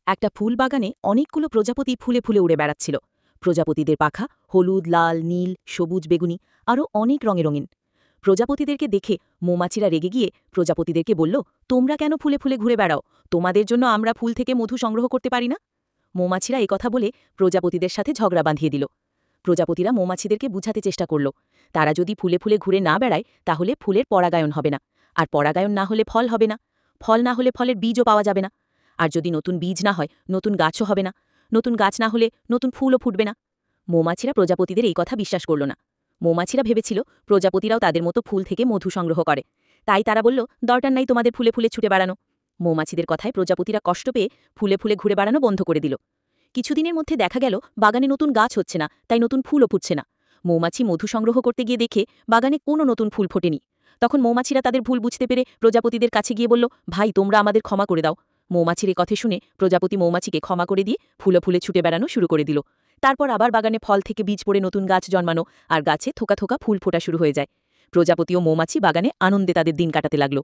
একটা ফুল বাগানে অনেকগুলো প্রজাপতি ফুলে ফুলে উড়ে বেড়াচ্ছিল। প্রজাপতিদের পাখা হলুদ, লাল, নীল, সবুজ, বেগুনি আরও অনেক রঙে রঙিন। প্রজাপতিদেরকে দেখে মৌমাছিরা রেগে গিয়ে প্রজাপতিদেরকে বলল, তোমরা কেন ফুলে ফুলে ঘুরে বেড়াও? তোমাদের জন্য আমরা ফুল থেকে মধু সংগ্রহ করতে পারি না? মৌমাছিরা কথা বলে প্রজাপতিদের সাথে ঝগড়া বাঁধিয়ে দিল। প্রজাপতিরা মৌমাছিদেরকে বুঝাতে চেষ্টা করল, তারা যদি ফুলে ফুলে ঘুরে না বেড়ায় তাহলে ফুলের পরাগায়ন হবে না, আর পরাগায়ন না হলে ফল হবে না, ফল না হলে ফলের বীজও পাওয়া যাবে না, আর যদি নতুন বীজ না হয় নতুন গাছও হবে না, নতুন গাছ না হলে নতুন ফুলও ফুটবে না। মৌমাছিরা প্রজাপতিদের এই কথা বিশ্বাস করল না। মৌমাছিরা ভেবেছিল প্রজাপতিরাও তাদের মতো ফুল থেকে মধু সংগ্রহ করে, তাই তারা বলল, দরকার নাই তোমাদের ফুলে ফুলে ছুটে বেড়ানো। মৌমাছিদের কথায় প্রজাপতিরা কষ্ট পেয়ে ফুলে ফুলে ঘুরে বেড়ানো বন্ধ করে দিল। কিছুদিনের মধ্যে দেখা গেল বাগানে নতুন গাছ হচ্ছে না, তাই নতুন ফুলও ফুটছে না। মৌমাছি মধু সংগ্রহ করতে গিয়ে দেখে বাগানে কোনো নতুন ফুল ফোটেনি। তখন মৌমাছিরা তাদের ভুল বুঝতে পেরে প্রজাপতিদের কাছে গিয়ে বলল, ভাই তোমরা আমাদের ক্ষমা করে দাও। মৌমাছির এ কথা শুনে প্রজাপতি মৌমাছিকে ক্ষমা করে দিয়ে ফুলে ফুলে ছুটে বেড়ানো শুরু করে দিল। তারপর আবার বাগানে ফল থেকে বীজ পড়ে নতুন গাছ জন্মানো আর গাছে থোকা থোকা ফুল ফোটা শুরু হয়ে যায়। প্রজাপতি ও মৌমাছি বাগানে আনন্দে তাদের দিন কাটাতে লাগলো।